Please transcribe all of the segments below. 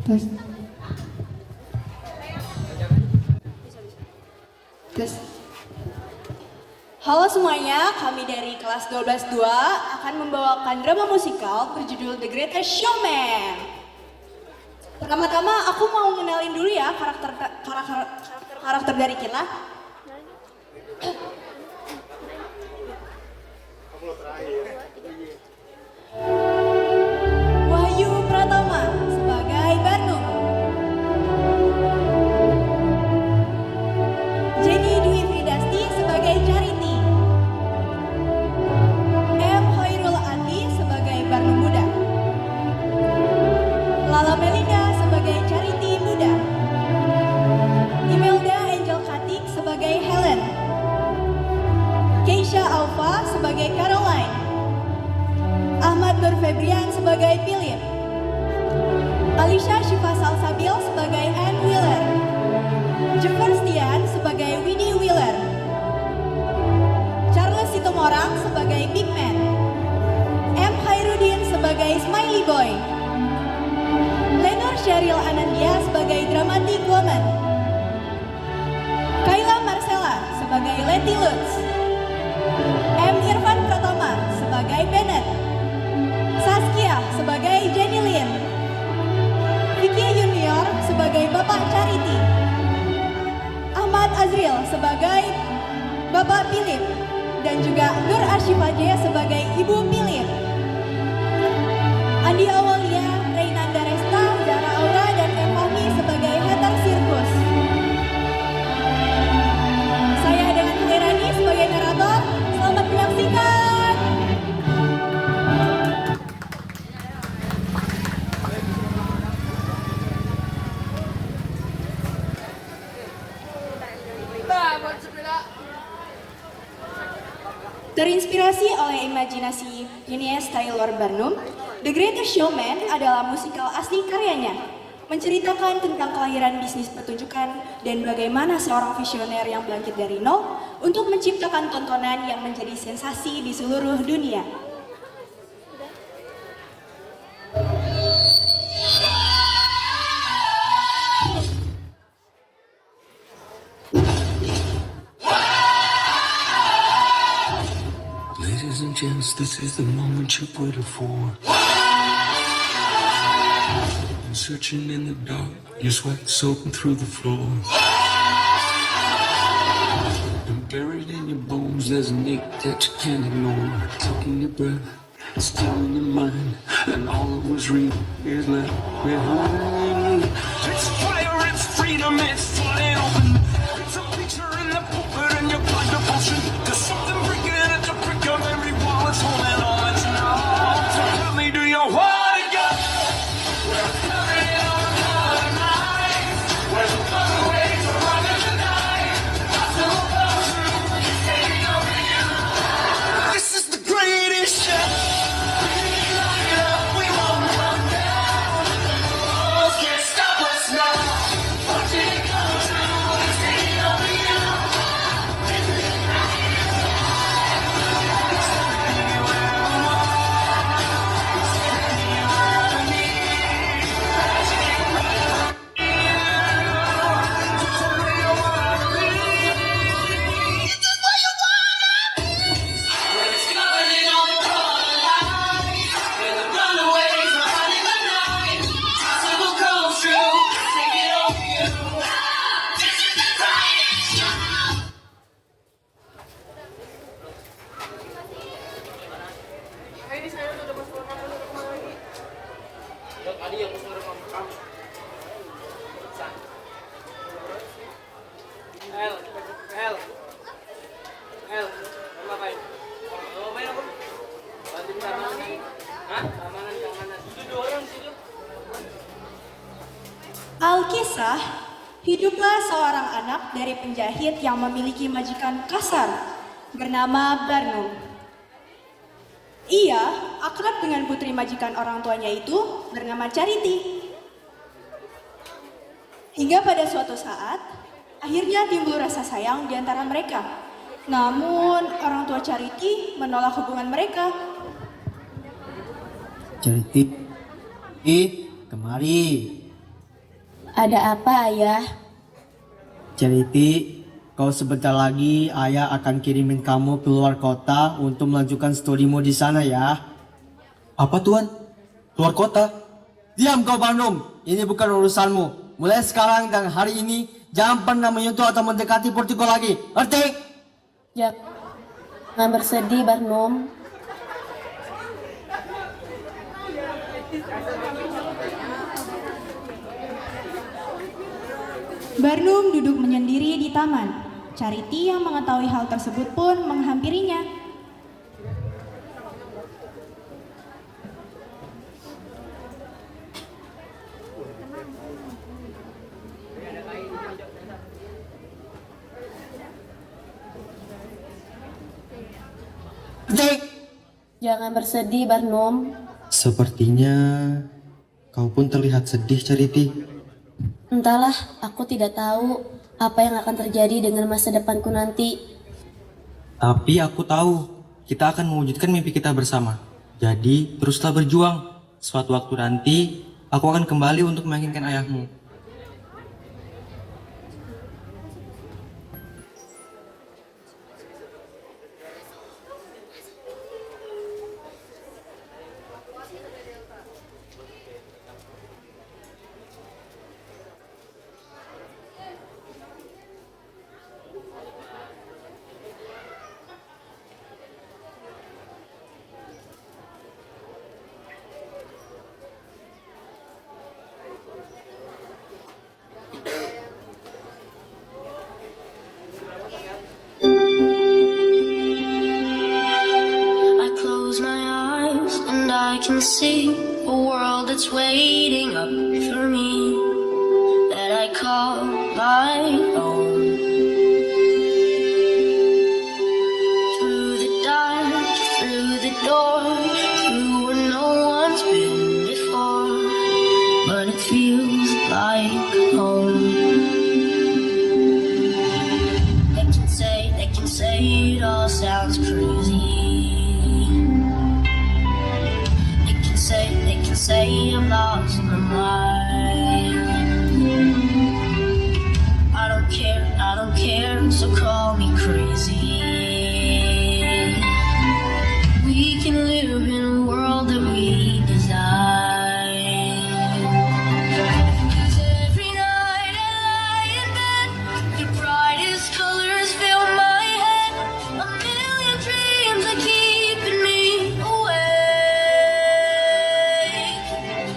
Tes. Tes. Halo semuanya, kami dari kelas 12-2 akan membawakan drama musikal berjudul The Greatest Showman. Pertama-tama aku mau ngenalin dulu ya karakter dari kita. Wahyu Pratama sebagai Barnum. Jenny Dwi Fridasti sebagai Charity. M. Hoirul Andi sebagai Barnum Muda. Lala Melinda sebagai Charity Muda. Imelda Angel Katik sebagai Helen. Keisha Alfa sebagai Caroline. Ahmad Nur Febrian sebagai Philip. Alicia Syifa Salsabil sebagai Anne Wheeler. Jeferstian sebagai Winnie Wheeler. Charles Sitomorang sebagai Big Man. M. Khairuddin sebagai Smiley Boy. Lenor Sheryl Anandia sebagai Dramatic Woman. Kayla Marcella sebagai Letty Lutz. M. Irfan Pratama sebagai Bennett. Saskia sebagai Jenny Lin. Vicky Junior sebagai Bapak Charity. Ahmad Azril sebagai Bapak Philip. Dan juga Nur Arsyifaje sebagai Ibu Philip. Andi Awalia, Reynanda Resta, Zara Aura, dan Evami sebagai Heather Sirkus. Saya dengan Khairani sebagai narator. Selamat menyaksikan. Terinspirasi oleh imajinasi Phineas Taylor Barnum, The Greatest Showman adalah musikal asli karyanya, menceritakan tentang kelahiran bisnis pertunjukan dan bagaimana seorang visioner yang bangkit dari nol untuk menciptakan tontonan yang menjadi sensasi di seluruh dunia. Ladies and gents, this is the moment you've waited for. And searching in the dark, your sweat soaking through the floor. And buried in your bones, there's an ache that you can't ignore. Taking your breath, stealing your mind, and all that was real is left behind. It's fire, it's freedom, it's flying open. It's a picture in the pulpit and your blind devotion. There's something breaking at the brick of every wall. It's holding on to now. So tell me, do you want to go? We're coming on another night. Where the fun ways are running tonight. Possible come true. It's taking over you. This is the greatest show. We won't run down. Can't stop us now. Watching it come true. It's taking over you. Alkisah, hiduplah seorang anak dari penjahit yang memiliki majikan kasar bernama Barnum. Ia akrab dengan putri majikan orang tuanya itu bernama Charity. Hingga pada suatu saat, akhirnya timbul rasa sayang di antara mereka. Namun, orang tua Charity menolak hubungan mereka. Charity, kemari. Ada apa, Ayah? Charity, kau sebentar lagi ayah akan kirimin kamu keluar kota untuk melanjutkan studimu di sana ya. Apa tuan? Keluar kota? Diam kau Barnum, ini bukan urusanmu. Mulai sekarang dan hari ini jangan pernah menyentuh atau mendekati Portugal lagi. Ngerti? Jangan bersedih, Barnum. Barnum duduk menyendiri di taman. Charity yang mengetahui hal tersebut pun menghampirinya. Ngerti? Jangan bersedih, Barnum. Sepertinya kau pun terlihat sedih, Charity. Entahlah, aku tidak tahu apa yang akan terjadi dengan masa depanku nanti. Tapi aku tahu kita akan mewujudkan mimpi kita bersama. Jadi teruslah berjuang. Suatu waktu nanti aku akan kembali untuk meyakinkan ayahmu. I close my eyes and I can see a world that's waiting up for me that I call my own. Through the dark, through the door, through where no one's been before, but it feels like home. They can say it all sounds crazy. They can say I've lost my mind. I don't care, so call me crazy. We can live in a world that we design. 'Cause every night I lie in bed, the brightest colors fill my head. A million dreams are keeping me awake.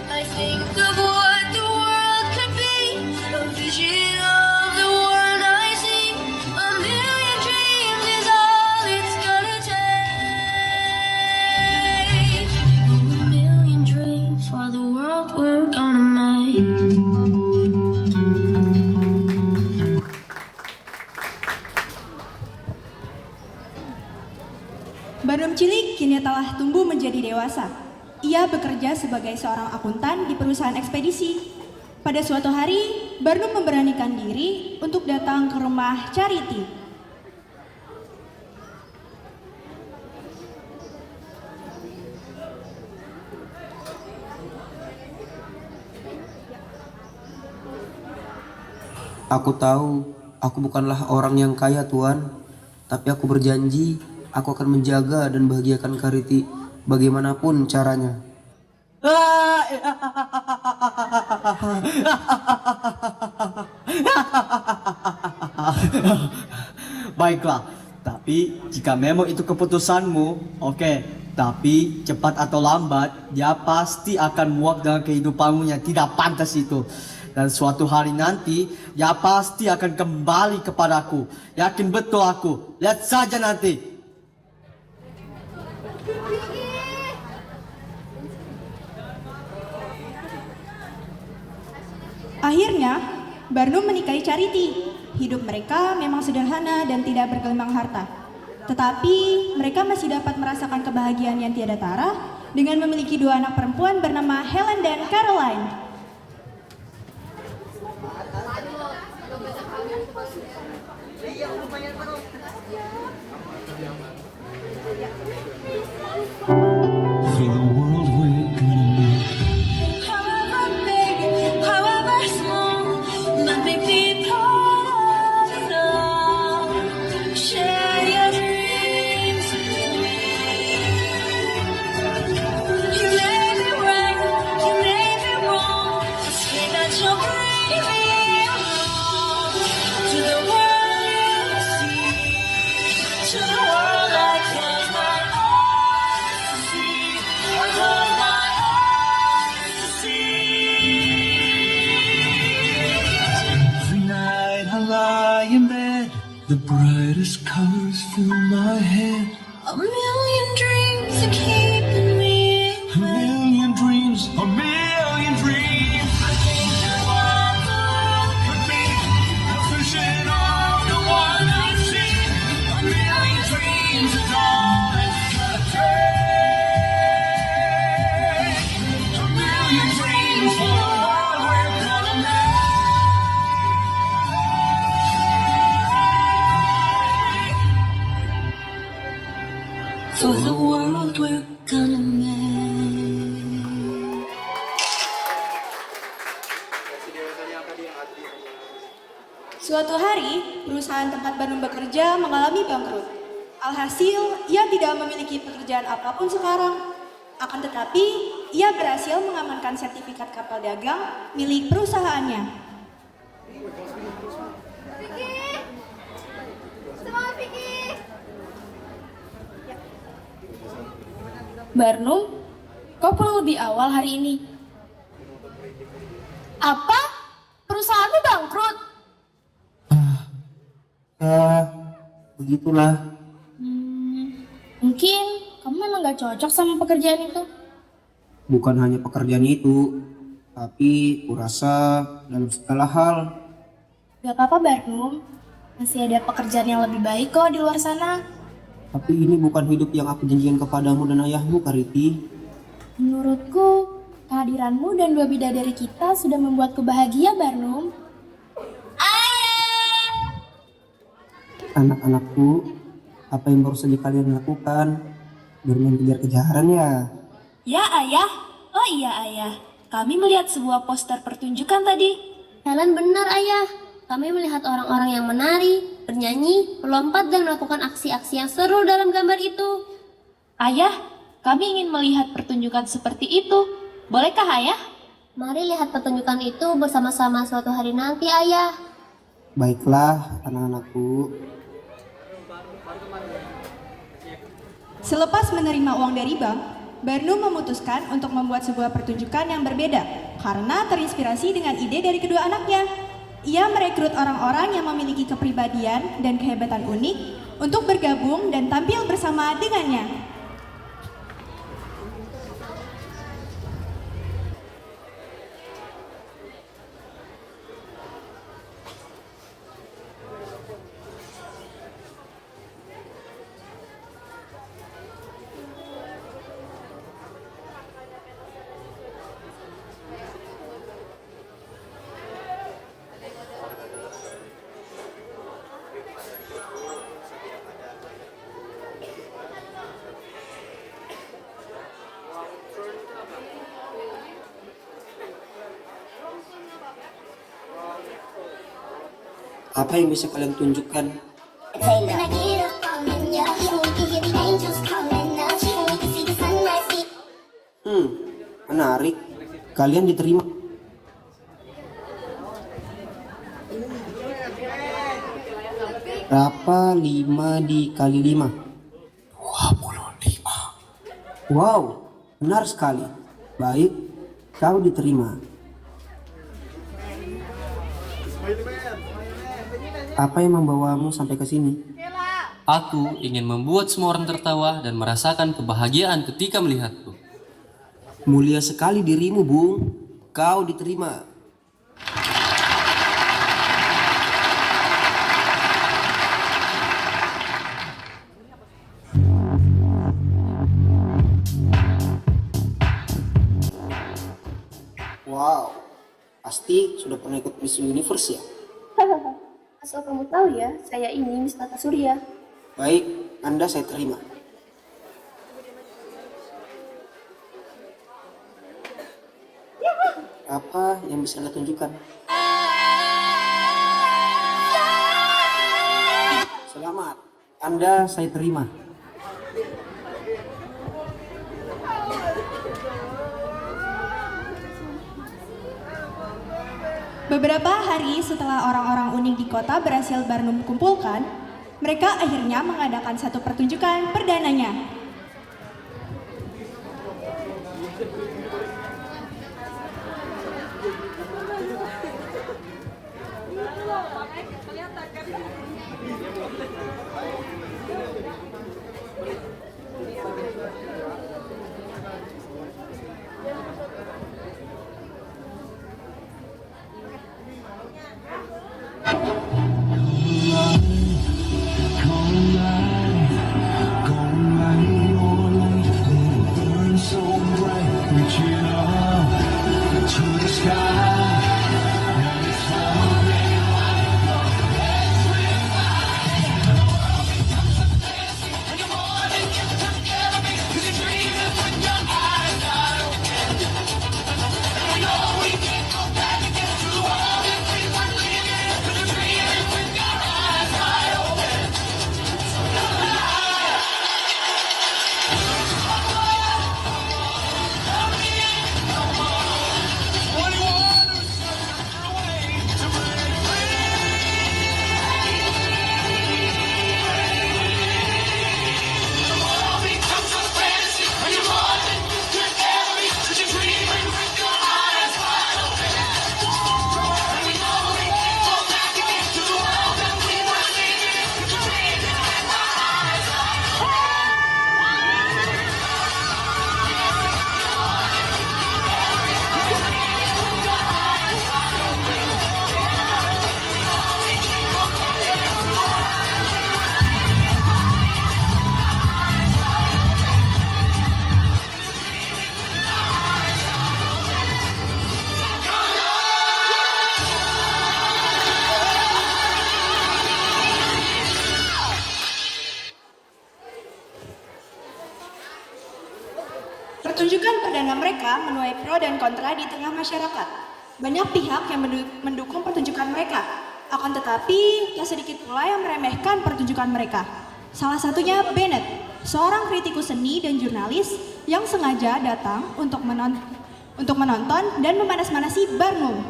I think of what the world could be, a vision of the world I see. A million dreams is all it's gonna take. A million dreams for the world we're gonna make. Barnum cilik kini telah tumbuh menjadi dewasa. Ia bekerja sebagai seorang akuntan di perusahaan ekspedisi. Pada suatu hari, Barnum memberanikan diri untuk datang ke rumah Charity. Aku tahu aku bukanlah orang yang kaya, Tuan. Tapi aku berjanji aku akan menjaga dan bahagiakan Charity bagaimanapun caranya. Baiklah, tapi jika memang itu keputusanmu, oke. Tapi cepat atau lambat, dia pasti akan muak dengan kehidupanmu yang tidak pantas itu. Dan suatu hari nanti, dia pasti akan kembali kepadaku. Yakin betul aku. Lihat saja nanti. Akhirnya, Barnum menikahi Charity. Hidup mereka memang sederhana dan tidak bergelimang harta. Tetapi mereka masih dapat merasakan kebahagiaan yang tiada tara dengan memiliki dua anak perempuan bernama Helen dan Caroline. For the world we're gonna make. However big, however small, The brightest colors fill my head. A million dreams are keeping me A million dreams, a million dreams. I think that what the world could be, a vision of the one I see. A million dreams is all it's gonna take. A million dreams for the world we're gonna make. for the world we're gonna make. Suatu hari, perusahaan tempat Barnum bekerja mengalami bangkrut. Alhasil, ia tidak memiliki pekerjaan apapun sekarang. Akan tetapi, ia berhasil mengamankan sertifikat kapal dagang milik perusahaannya. Barnum, kau pulang lebih awal hari ini. Apa? Perusahaanmu bangkrut? Begitulah. Mungkin kamu memang gak cocok sama pekerjaan itu. Bukan hanya pekerjaan itu, tapi kurasa dalam segala hal. Gak apa-apa Barnum, masih ada pekerjaan yang lebih baik kok di luar sana. Tapi ini bukan hidup yang aku janjikan kepadamu dan ayahmu, Kariti. Menurutku, kehadiranmu dan dua bidadari kita sudah membuatku bahagia Barnum. Anak-anakku, apa yang baru saja kalian lakukan? Bermain kejar-kejaran ya? Ya ayah, oh iya ayah, kami melihat sebuah poster pertunjukan tadi. Helen benar ayah, kami melihat orang-orang yang menari, bernyanyi, melompat dan melakukan aksi-aksi yang seru dalam gambar itu. Ayah, kami ingin melihat pertunjukan seperti itu. Bolehkah ayah? Mari lihat pertunjukan itu bersama-sama suatu hari nanti ayah. Baiklah, anak-anakku. Selepas menerima uang dari bank, Barnum memutuskan untuk membuat sebuah pertunjukan yang berbeda karena terinspirasi dengan ide dari kedua anaknya. Ia merekrut orang-orang yang memiliki kepribadian dan kehebatan unik untuk bergabung dan tampil bersama dengannya. Apa yang bisa kalian tunjukkan? Menarik. Kalian diterima. Berapa 5 dikali 5? 25. Wow, benar sekali. Baik, kau diterima. Apa yang membawamu sampai ke sini? Aku ingin membuat semua orang tertawa dan merasakan kebahagiaan ketika melihatku. Mulia sekali dirimu, Bung. Kau diterima. Wow, pasti sudah pernah ikut Miss Universe ya? Asal kamu tahu ya, saya ini Miss Tata Surya. Baik, Anda saya terima. Apa yang bisa Anda tunjukkan? Selamat, Anda saya terima. Beberapa hari setelah orang-orang unik di kota berhasil Barnum kumpulkan, mereka akhirnya mengadakan satu pertunjukan perdananya. to the sky. And it's falling like a Pertunjukan perdana mereka menuai pro dan kontra di tengah masyarakat. Banyak pihak yang mendukung pertunjukan mereka, akan tetapi tak sedikit pula yang meremehkan pertunjukan mereka. Salah satunya Bennett, seorang kritikus seni dan jurnalis yang sengaja datang untuk menonton dan memanas-manasi Barnum.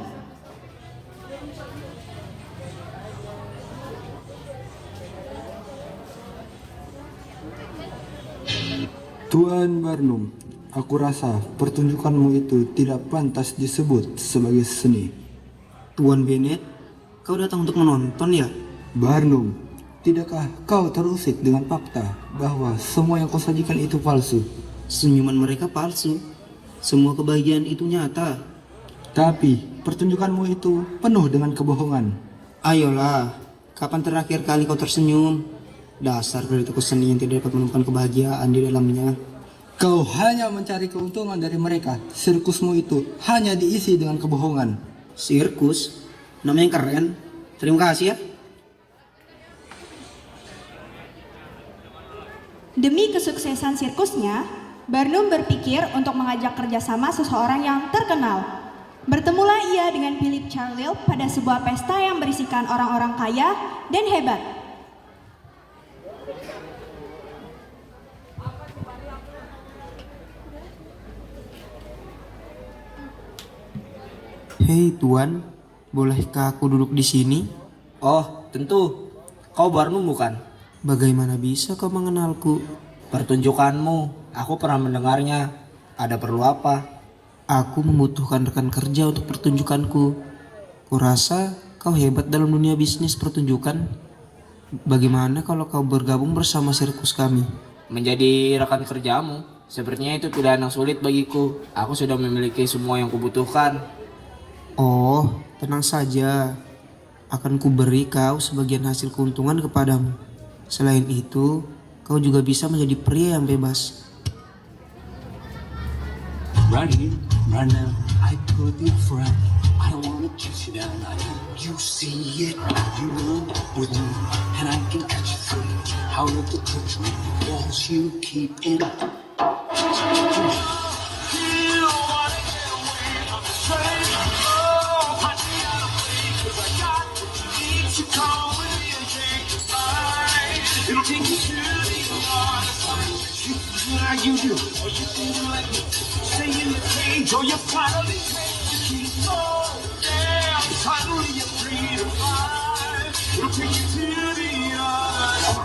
Tuan Barnum, aku rasa pertunjukanmu itu tidak pantas disebut sebagai seni. Tuan Bennett, kau datang untuk menonton ya? Barnum, tidakkah kau terusik dengan fakta bahwa semua yang kau sajikan itu palsu? Senyuman mereka palsu. Semua kebahagiaan itu nyata. Tapi pertunjukanmu itu penuh dengan kebohongan. Ayolah, kapan terakhir kali kau tersenyum? Dasar kritikus seni yang tidak dapat menemukan kebahagiaan di dalamnya. Kau hanya mencari keuntungan dari mereka. Sirkusmu itu hanya diisi dengan kebohongan. Sirkus? Namanya keren. Terima kasih ya. Demi kesuksesan sirkusnya, Barnum berpikir untuk mengajak kerjasama seseorang yang terkenal. Bertemulah ia dengan Philip Carlyle pada sebuah pesta yang berisikan orang-orang kaya dan hebat. Hei Tuan, bolehkah aku duduk di sini? Oh, tentu. Kau Barnum bukan? Bagaimana bisa kau mengenalku? Pertunjukanmu, aku pernah mendengarnya. Ada perlu apa? Aku membutuhkan rekan kerja untuk pertunjukanku. Kurasa kau hebat dalam dunia bisnis pertunjukan. Bagaimana kalau kau bergabung bersama sirkus kami? Menjadi rekan kerjamu, sepertinya itu pilihan yang sulit bagiku. Aku sudah memiliki semua yang kubutuhkan. Oh, tenang saja. Akan kuberi kau sebagian hasil keuntungan kepadamu. Selain itu, kau juga bisa menjadi pria yang bebas. Right here, right now, I could be friend. I don't wanna kiss you down. I hope you see it. You run with me, and I can catch you free. Out of the country, walls you keep in. It'll take you to the like you do, or you can do like me. Stay in the cage, or you finally keep so damn. Finally you're free to fly. It'll take you to the other.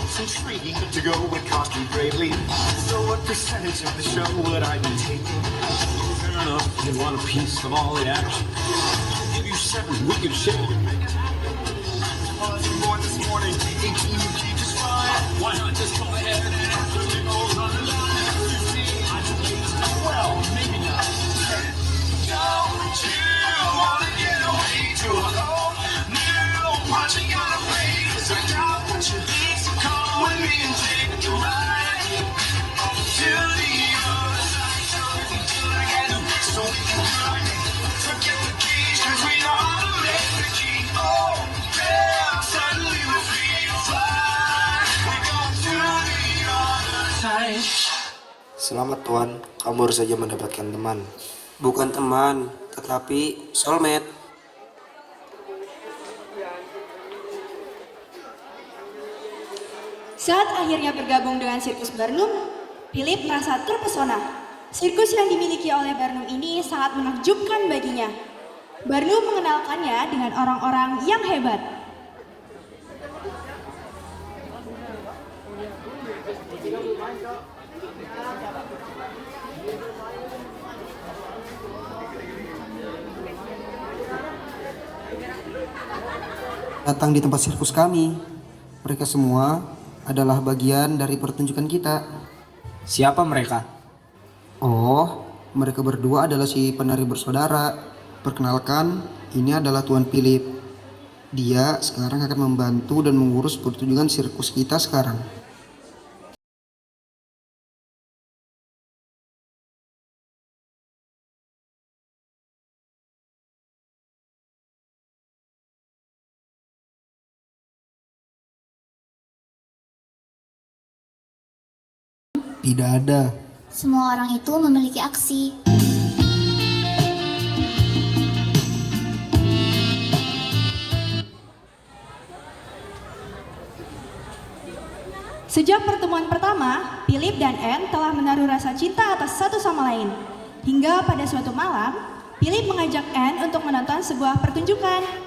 It's intriguing to go with costume bravely. So what percentage of the show would I be taking? Fair enough, you want a piece of all the action. Give you 7 wicked shit. Born this morning, 18 you keep just fine. Why not just go ahead and answer the goals on the line? You see, I well, maybe not. Don't you wanna get away to a whole new punching out of place? I got what you need, so come with me and take a ride. night. Selamat Tuan, kamu baru saja mendapatkan teman. Bukan teman, tetapi soulmate. Saat akhirnya bergabung dengan Sirkus Barnum, Philip merasa terpesona. Sirkus yang dimiliki oleh Barnum ini sangat menakjubkan baginya. Barnum mengenalkannya dengan orang-orang yang hebat. Datang di tempat sirkus kami. Mereka semua adalah bagian dari pertunjukan kita. Siapa mereka? Oh, mereka berdua adalah si penari bersaudara. Perkenalkan, ini adalah Tuan Philip. Dia sekarang akan membantu dan mengurus pertunjukan sirkus kita sekarang. Tidak ada. Semua orang itu memiliki aksi. Sejak pertemuan pertama, Philip dan Anne telah menaruh rasa cinta atas satu sama lain. Hingga pada suatu malam, Philip mengajak Anne untuk menonton sebuah pertunjukan.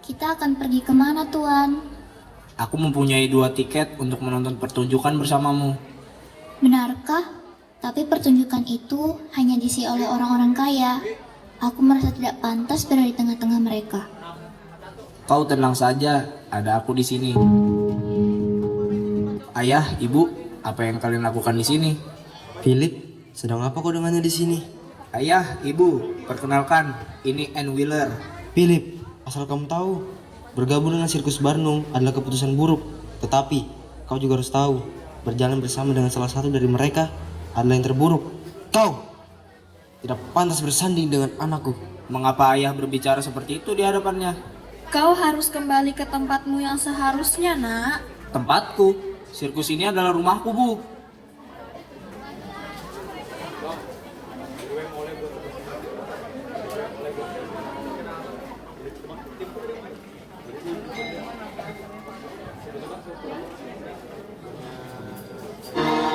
Kita akan pergi kemana, Tuan? Aku mempunyai 2 tiket untuk menonton pertunjukan bersamamu. Benarkah? Tapi pertunjukan itu hanya diisi oleh orang-orang kaya. Aku merasa tidak pantas berada di tengah-tengah mereka. Kau tenang saja, ada aku di sini. Ayah, ibu, apa yang kalian lakukan di sini? Philip, sedang apa kau dengannya di sini? Ayah, ibu, perkenalkan, ini Anne Wheeler. Philip, asal kamu tahu, bergabung dengan Sirkus Barnum adalah keputusan buruk. Tetapi, kau juga harus tahu, berjalan bersama dengan salah satu dari mereka adalah yang terburuk. Kau tidak pantas bersanding dengan anakku. Mengapa ayah berbicara seperti itu di hadapannya? Kau harus kembali ke tempatmu yang seharusnya, nak. Tempatku, sirkus ini adalah rumahku, Bu.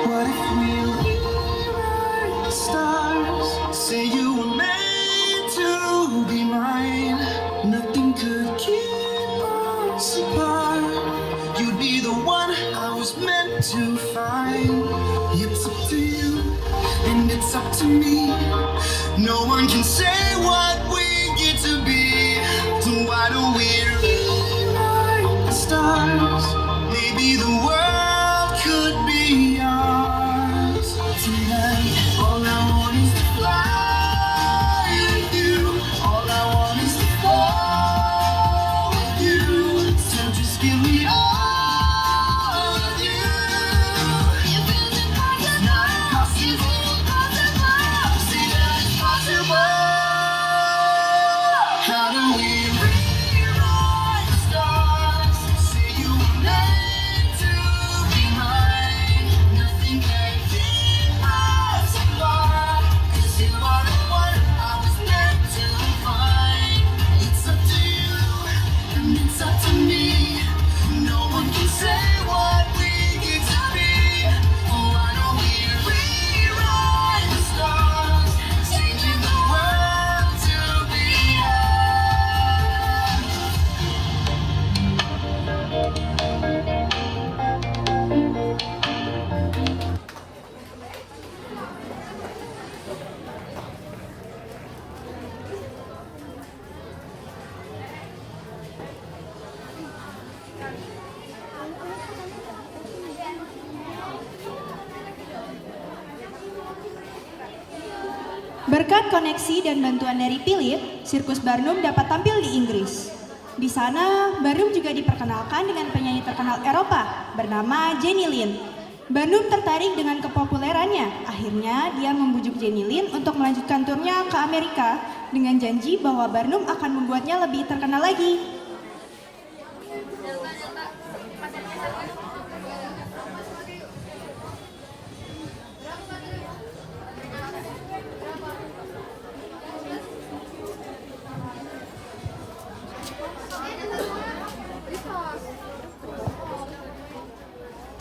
What if we rewrite the stars? Say you were meant to be mine. Nothing could keep us apart. You'd be the one I was meant to find. It's up to you, and it's up to me. No one can say what we get to be. So why don't we rewrite the stars? Maybe the world could be ours tonight. All I want is to fly with you. All I want is to fall with you. So just give me all of you. It's not impossible. Say that it's possible. How do we rewrite the stars? Say you were meant to be mine. Nothing can keep us apart. 'Cause you are the one I was meant to find. It's up to you, and it's up to me. No one can say what we get to be. Why don't we rewrite the stars? Changing the world to be ours. Berkat koneksi dan bantuan dari Philip, Sirkus Barnum dapat tampil di Inggris. Di sana, Barnum juga diperkenalkan dengan penyanyi terkenal Eropa bernama Jenny Lind. Barnum tertarik dengan kepopulerannya. Akhirnya dia membujuk Jenny Lin untuk melanjutkan turnya ke Amerika dengan janji bahwa Barnum akan membuatnya lebih terkenal lagi.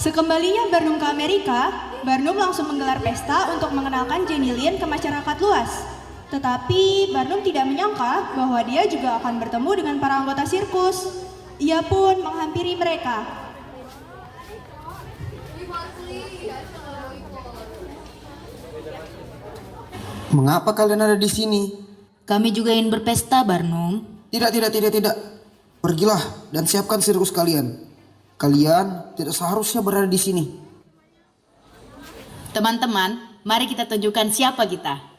Sekembalinya Barnum ke Amerika, Barnum langsung menggelar pesta untuk mengenalkan Jenny Lin ke masyarakat luas. Tetapi Barnum tidak menyangka bahwa dia juga akan bertemu dengan para anggota sirkus. Ia pun menghampiri mereka. Mengapa kalian ada di sini? Kami juga ingin berpesta, Barnum. Tidak. Pergilah dan siapkan sirkus kalian. Kalian tidak seharusnya berada di sini. Teman-teman, mari kita tunjukkan siapa kita.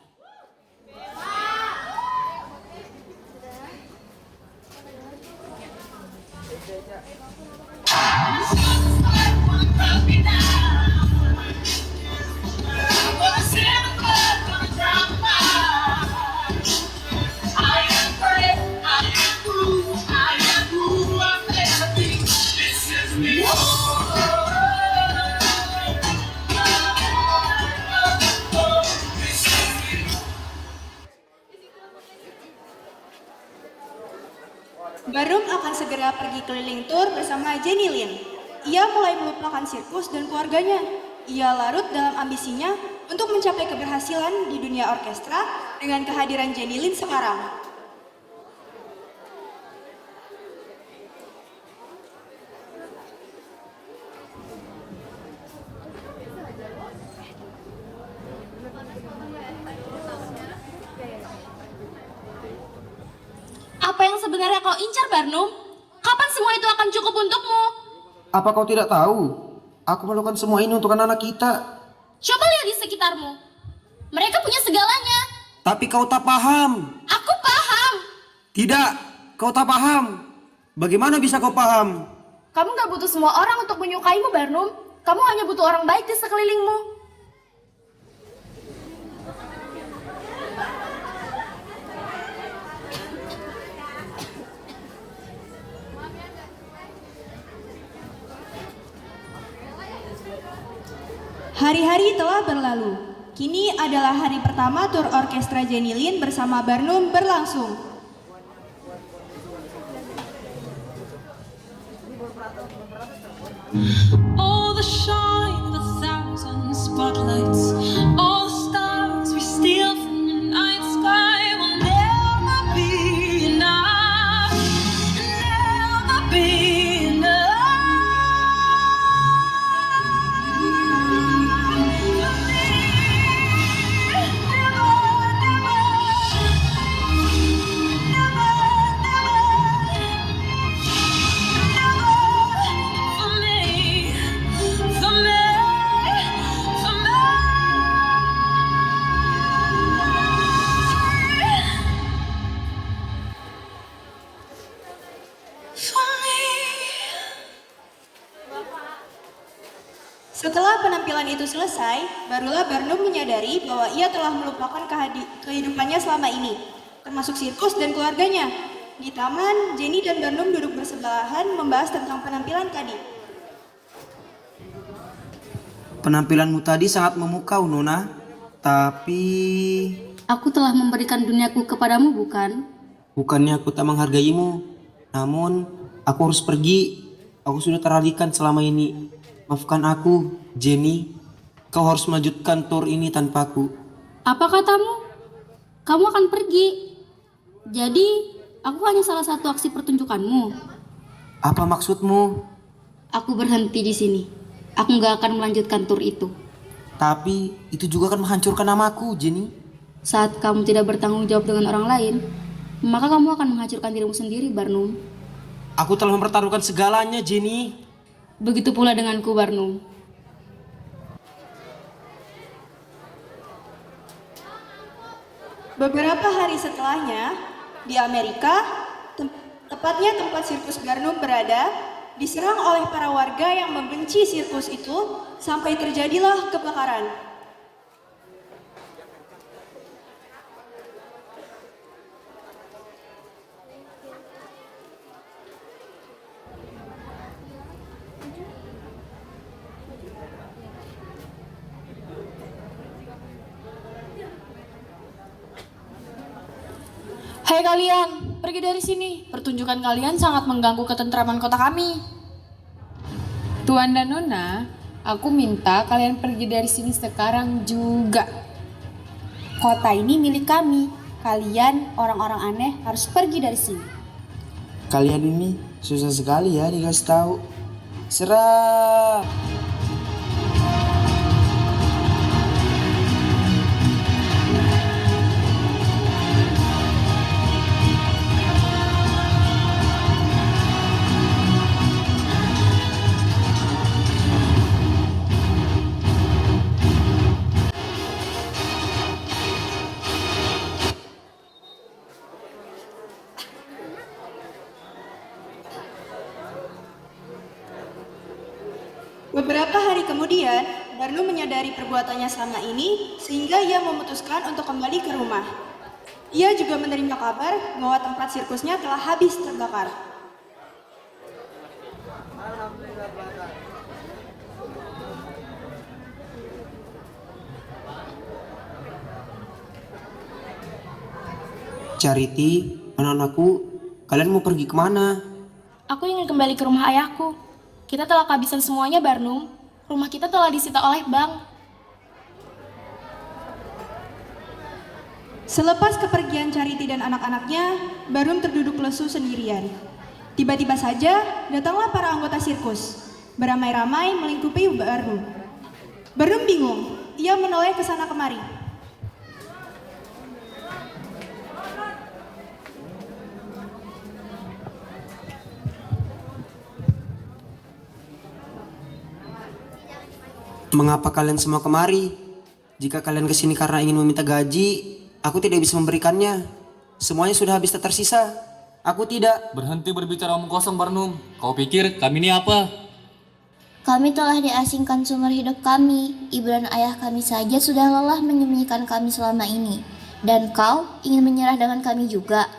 Barnum akan segera pergi keliling tur bersama Jenny Lin. Ia mulai melupakan sirkus dan keluarganya. Ia larut dalam ambisinya untuk mencapai keberhasilan di dunia orkestra dengan kehadiran Jenny Lin sekarang. Apa yang sebenarnya kau incar, Barnum? Kapan semua itu akan cukup untukmu? Apa kau tidak tahu? Aku melakukan semua ini untuk anak-anak kita. Coba lihat di sekitarmu. Mereka punya segalanya. Tapi kau tak paham. Aku paham. Tidak, kau tak paham. Bagaimana bisa kau paham? Kamu gak butuh semua orang untuk menyukaimu, Barnum. Kamu hanya butuh orang baik di sekelilingmu. Hari-hari telah berlalu. Kini adalah hari pertama tur orkestra Jenny Lin bersama Barnum berlangsung. All the shine of 1,000 spotlights, all the stars we steal from the night sky will never be enough, never be enough. Setelah penampilan itu selesai, barulah Barnum menyadari bahwa ia telah melupakan kehidupannya selama ini, termasuk sirkus dan keluarganya. Di taman, Jenny dan Barnum duduk bersebelahan membahas tentang penampilan tadi. Penampilanmu tadi sangat memukau, Nona. Tapi... Aku telah memberikan duniaku kepadamu, bukan? bukannya aku tak menghargaimu. Namun, aku harus pergi. Aku sudah teralihkan selama ini. Maafkan aku, Jenny. Kau harus melanjutkan tur ini tanpaku. Apa katamu? Kamu akan pergi. Jadi, aku hanya salah satu aksi pertunjukanmu. Apa maksudmu? Aku berhenti di sini. Aku nggak akan melanjutkan tur itu. Tapi, itu juga akan menghancurkan namaku, Jenny. Saat kamu tidak bertanggung jawab dengan orang lain, maka kamu akan menghancurkan dirimu sendiri, Barnum. Aku telah mempertaruhkan segalanya, Jenny. Begitu pula denganku, Barnum. Beberapa hari setelahnya, di Amerika, tepatnya tempat sirkus Barnum berada, diserang oleh para warga yang membenci sirkus itu sampai terjadilah kebakaran. Hai kalian, pergi dari sini. Pertunjukan kalian sangat mengganggu ketentraman kota kami. Tuan dan Nona, aku minta kalian pergi dari sini sekarang juga. Kota ini milik kami. Kalian, orang-orang aneh, harus pergi dari sini. Kalian ini susah sekali ya dikasih tahu. Serah. Beberapa hari kemudian, Barnum menyadari perbuatannya selama ini sehingga ia memutuskan untuk kembali ke rumah. Ia juga menerima kabar bahwa tempat sirkusnya telah habis terbakar. Charity, anak-anakku, kalian mau pergi kemana? Aku ingin kembali ke rumah ayahku. Kita telah kehabisan semuanya, Barnum. Rumah kita telah disita oleh bank. Selepas kepergian Charity dan anak-anaknya, Barnum terduduk lesu sendirian. Tiba-tiba saja datanglah para anggota sirkus. Beramai-ramai melingkupi Barnum. Barnum bingung, ia menoleh ke sana kemari. Mengapa kalian semua kemari? Jika kalian kesini karena ingin meminta gaji, aku tidak bisa memberikannya. Semuanya sudah habis tak tersisa. Aku tidak. Berhenti berbicara omong kosong, Barnum. Kau pikir kami ini apa? Kami telah diasingkan sumber hidup kami. Ibu dan ayah kami saja sudah lelah menyembunyikan kami selama ini. Dan kau ingin menyerah dengan kami juga.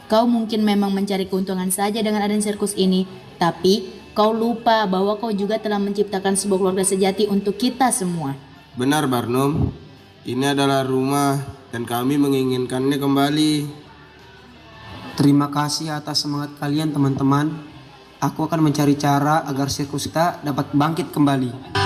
Kau mungkin memang mencari keuntungan saja dengan adanya sirkus ini, tapi kau lupa bahwa kau juga telah menciptakan sebuah keluarga sejati untuk kita semua. Benar, Barnum. Ini adalah rumah dan kami menginginkannya kembali. Terima kasih atas semangat kalian, teman-teman. Aku akan mencari cara agar sirkus kita dapat bangkit kembali.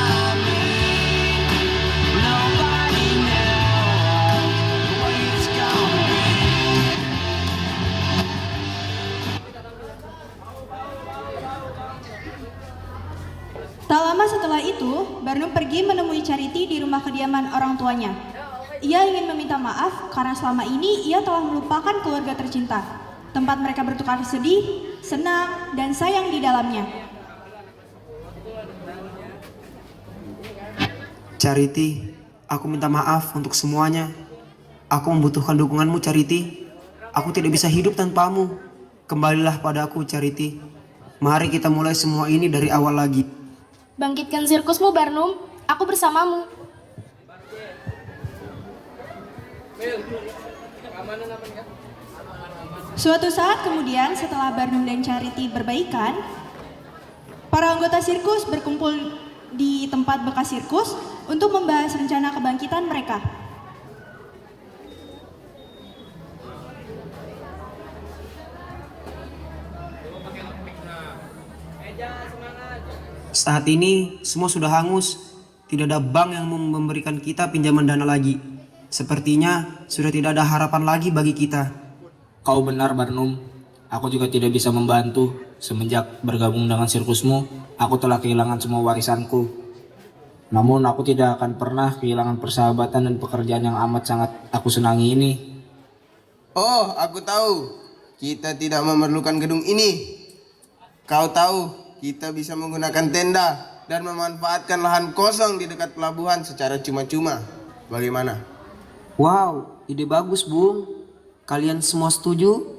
Tak lama setelah itu, Barnum pergi menemui Charity di rumah kediaman orang tuanya. Ia ingin meminta maaf karena selama ini ia telah melupakan keluarga tercinta. Tempat mereka bertukar sedih, senang, dan sayang di dalamnya. Charity, aku minta maaf untuk semuanya. Aku membutuhkan dukunganmu, Charity. Aku tidak bisa hidup tanpamu. Kembalilah padaku, Charity. Mari kita mulai semua ini dari awal lagi. Bangkitkan sirkusmu, Barnum. Aku bersamamu. Suatu saat kemudian, setelah Barnum dan Charity berbaikan, para anggota sirkus berkumpul di tempat bekas sirkus untuk membahas rencana kebangkitan mereka. Saat ini semua sudah hangus. Tidak ada bank yang memberikan kita pinjaman dana lagi. Sepertinya sudah tidak ada harapan lagi bagi kita. Kau benar, Barnum. Aku juga tidak bisa membantu. Semenjak bergabung dengan sirkusmu, aku telah kehilangan semua warisanku. Namun aku tidak akan pernah kehilangan persahabatan dan pekerjaan yang amat sangat aku senangi ini. Oh, aku tahu. Kita tidak memerlukan gedung ini. Kau tahu, kita bisa menggunakan tenda dan memanfaatkan lahan kosong di dekat pelabuhan secara cuma-cuma. Bagaimana? Wow, ide bagus, Bung. Kalian semua setuju?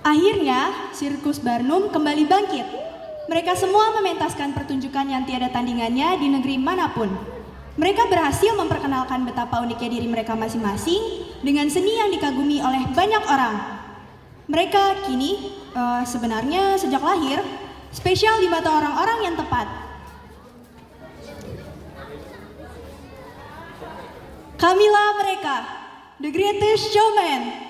Akhirnya, sirkus Barnum kembali bangkit. Mereka semua mementaskan pertunjukan yang tiada tandingannya di negeri manapun. Mereka berhasil memperkenalkan betapa uniknya diri mereka masing-masing dengan seni yang dikagumi oleh banyak orang. Mereka kini sebenarnya sejak lahir spesial di mata orang-orang yang tepat. Kamilah mereka, The Greatest Showman.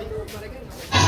Itu mereka